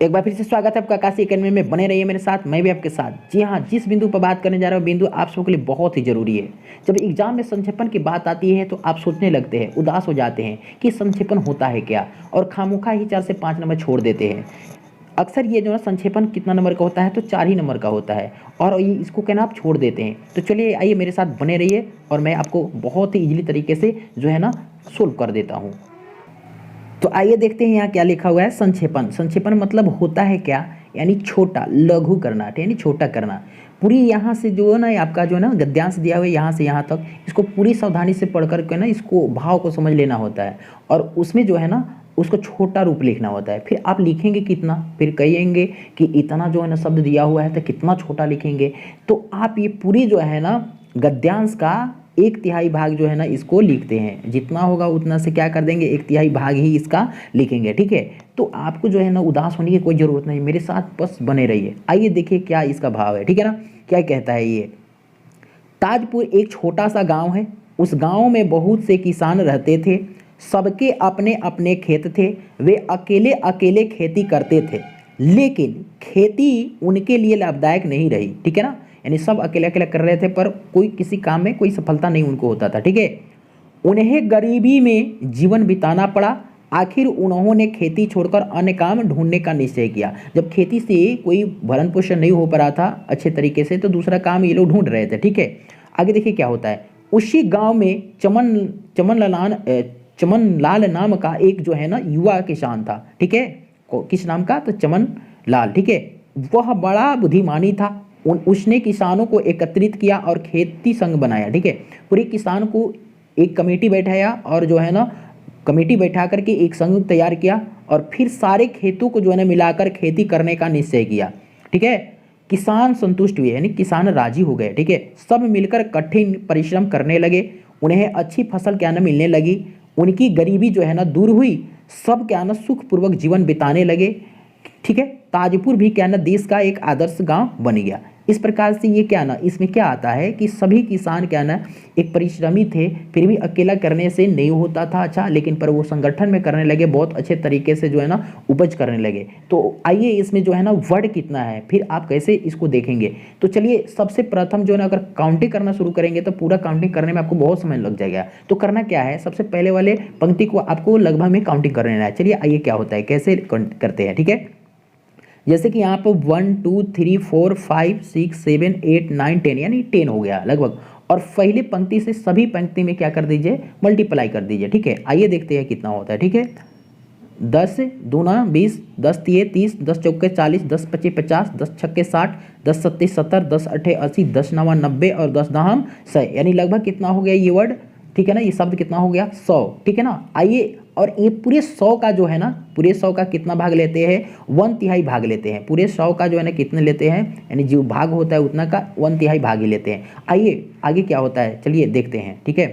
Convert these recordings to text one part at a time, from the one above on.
एक बार फिर से स्वागत है आपका आकाशी एकेडमी में। बने रहिए मेरे साथ, मैं भी आपके साथ। जी हाँ, जिस बिंदु पर बात करने जा रहा हूँ बिंदु आप सबके लिए बहुत ही जरूरी है। जब एग्जाम में संक्षेपण की बात आती है तो आप सोचने लगते हैं, उदास हो जाते हैं कि संक्षेपण होता है क्या, और खामोखा ही 4 से 5 नंबर छोड़ देते हैं। अक्सर ये जो है संक्षेपण कितना नंबर का होता है, तो 4 ही नंबर का होता है, और ये इसको कहना आप छोड़ देते हैं। तो चलिए आइए मेरे साथ बने रहिए और मैं आपको बहुत ही ईजिली तरीके से जो है ना सोल्व कर देता हूँ। तो आइए देखते हैं यहाँ क्या लिखा हुआ है। संक्षेपण, संक्षेपण मतलब होता है क्या, यानी छोटा, लघु करना, यानी छोटा करना। पूरी यहाँ से जो है ना आपका जो है ना गद्यांश दिया हुआ है यहाँ से यहाँ तक, इसको पूरी सावधानी से पढ़ करके ना इसको भाव को समझ लेना होता है, और उसमें जो है ना उसको छोटा रूप लिखना होता है। फिर आप लिखेंगे कितना, फिर कहेंगे कि इतना जो है ना शब्द दिया हुआ है तो कितना छोटा लिखेंगे। तो आप ये पूरी जो है ना गद्यांश का 1/3 भाग जो है ना इसको लिखते हैं। जितना होगा उतना से क्या कर देंगे, 1/3 भाग ही इसका लिखेंगे। ठीक है, तो आपको जो है ना उदास होने की कोई ज़रूरत नहीं, मेरे साथ बस बने रहिए। आइए देखिए क्या इसका भाव है। ठीक है ना, क्या कहता है ये। ताजपुर एक छोटा सा गांव है। उस गांव में बहुत से किसान रहते थे। सबके अपने अपने खेत थे। वे अकेले अकेले खेती करते थे, लेकिन खेती उनके लिए लाभदायक नहीं रही। ठीक है ना, यानी सब अकेले अकेले कर रहे थे पर कोई किसी काम में कोई सफलता नहीं उनको होता था। ठीक है, उन्हें गरीबी में जीवन बिताना पड़ा। आखिर उन्होंने खेती छोड़कर अन्य काम ढूंढने का निश्चय किया। जब खेती से कोई भरण पोषण नहीं हो पा रहा था अच्छे तरीके से, तो दूसरा काम ये लोग ढूंढ रहे थे। ठीक है, आगे देखिए क्या होता है। उसी गांव में चमन लाल नाम का एक जो है ना युवा किसान था। ठीक है, किस नाम का, तो चमन लाल। ठीक है, वह बड़ा बुद्धिमानी था। उसने किसानों को एकत्रित किया और खेती संघ बनाया। ठीक है, पूरे किसान को एक कमेटी बैठाया और जो है ना कमेटी बैठा करके एक संघ तैयार किया, और फिर सारे खेतों को जो है ना मिलाकर खेती करने का निश्चय किया। ठीक है, किसान संतुष्ट हुए, यानी किसान राजी हो गए। ठीक है, सब मिलकर कठिन परिश्रम करने लगे। उन्हें अच्छी फसल क्या ना मिलने लगी। उनकी गरीबी जो है ना दूर हुई। सब क्या ना सुखपूर्वक जीवन बिताने लगे। ठीक है, ताजपुर भी क्या ना देश का एक आदर्श गांव बन गया। इस प्रकार से ये क्या ना इसमें क्या आता है कि सभी किसान क्या ना एक परिश्रमी थे, फिर भी अकेला करने से नहीं होता था अच्छा, लेकिन पर वो संगठन में करने लगे, बहुत अच्छे तरीके से जो है ना उपज करने लगे। तो आइए इसमें जो है ना वर्ड कितना है, फिर आप कैसे इसको देखेंगे। तो चलिए सबसे प्रथम जो है ना अगर काउंटिंग करना शुरू करेंगे तो पूरा काउंटिंग करने में आपको बहुत समय लग जाएगा। तो करना क्या है, सबसे पहले वाले पंक्ति को आपको लगभग में काउंटिंग कर लेना है। चलिए आइए क्या होता है, कैसे करते हैं। ठीक है, जैसे कि यहाँ पर 1 2 3 4 5 6 7 8 9 10, यानी 10 हो गया लगभग। और पहले पंक्ति से सभी पंक्ति में क्या कर दीजिए, मल्टीप्लाई कर दीजिए। ठीक है, आइए देखते हैं कितना होता है। ठीक है, 10 दूना 20, 10 तिये 30, 10 चौके 40, 10 पचे 50, 10 छक्के 60, 10 सत्ते 70, 10 अठे 80, 10 नवा 90 और 10 दहम 100, यानी लगभग कितना हो गया ये वर्ड। ठीक है ना, ये शब्द कितना हो गया, 100। ठीक है ना, आइए और ये पूरे 100 का जो है ना, पूरे 100 का कितना भाग लेते हैं, 1/3 भाग लेते हैं। पूरे 100 का जो है ना कितने लेते हैं, यानी जो भाग होता है उतना का 1/3 भाग ही लेते हैं। आइए आगे क्या होता है, चलिए देखते हैं। ठीक है,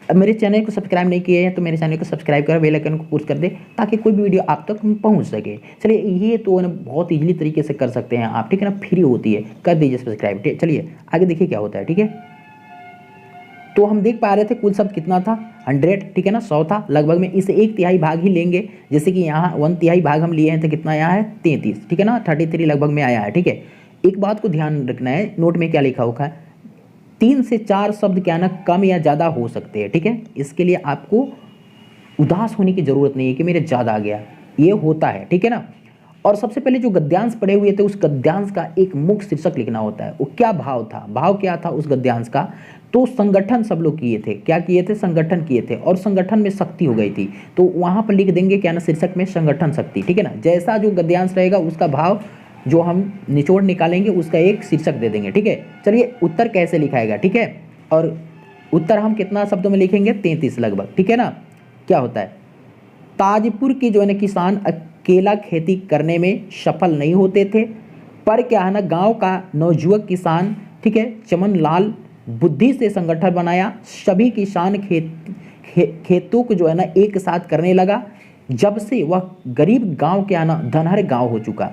अब मेरे चैनल को सब्सक्राइब नहीं किए हैं तो मेरे चैनल को सब्सक्राइब कर बेल आइकन को पुश कर दे, ताकि कोई भी वीडियो आप तक पहुंच सके। चलिए ये तो ना बहुत इजीली तरीके से कर सकते हैं आप। ठीक है ना, फ्री होती है, कर दीजिए सब्सक्राइब। चलिए आगे देखिए क्या होता है। ठीक है, तो हम देख पा रहे थे कुल शब्द कितना था, 100। ठीक है ना, 100 था लगभग में, इसे 1/3 भाग ही लेंगे। जैसे कि यहाँ 1/3 भाग हम लिए हैं तो कितना आया है, 33। ठीक है ना, 33 लगभग में आया है। ठीक है, एक बात को ध्यान रखना है, नोट में क्या लिखा होगा है, 3 से 4 शब्द क्या ना कम या ज़्यादा हो सकते हैं। ठीक है, इसके लिए आपको उदास होने की जरूरत नहीं है कि मेरे ज़्यादा आ गया, ये होता है। ठीक है ना, और सबसे पहले जो गद्यांश पढ़े हुए थे उस गद्यांश का एक मुख्य शीर्षक लिखना होता है। वो क्या भाव था, भाव क्या था उस गद्यांश का, तो संगठन सब लोग किए थे। क्या किए थे, संगठन किए थे, और संगठन में शक्ति हो गई थी, तो वहां पर लिख देंगे क्या ना शीर्षक में संगठन शक्ति। ठीक है ना, जैसा जो गद्यांश रहेगा उसका भाव जो हम निचोड़ निकालेंगे उसका एक शीर्षक दे देंगे। ठीक है, चलिए उत्तर कैसे लिखाएगा। ठीक है, और उत्तर हम कितना शब्दों में लिखेंगे, 33 लगभग। ठीक है ना, क्या होता है, ताजपुर के जो है ना किसान अकेला खेती करने में सफल नहीं होते थे, पर क्या है ना गांव का नवयुवक किसान, ठीक है, चमन लाल, बुद्धि से संगठन बनाया। सभी किसान खेतों को जो है ना एक साथ करने लगा। जब से वह गरीब गांव क्या ना धनहर गांव हो चुका।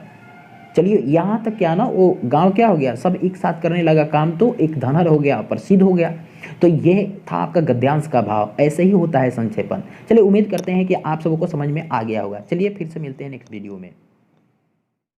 चलिए यहाँ तक क्या ना वो गांव क्या हो गया, सब एक साथ करने लगा काम, तो एक धनहर हो गया, प्रसिद्ध हो गया। तो ये था आपका गद्यांश का भाव, ऐसे ही होता है संक्षेपण। चलिए उम्मीद करते हैं कि आप सबको समझ में आ गया होगा। चलिए फिर से मिलते हैं नेक्स्ट वीडियो में।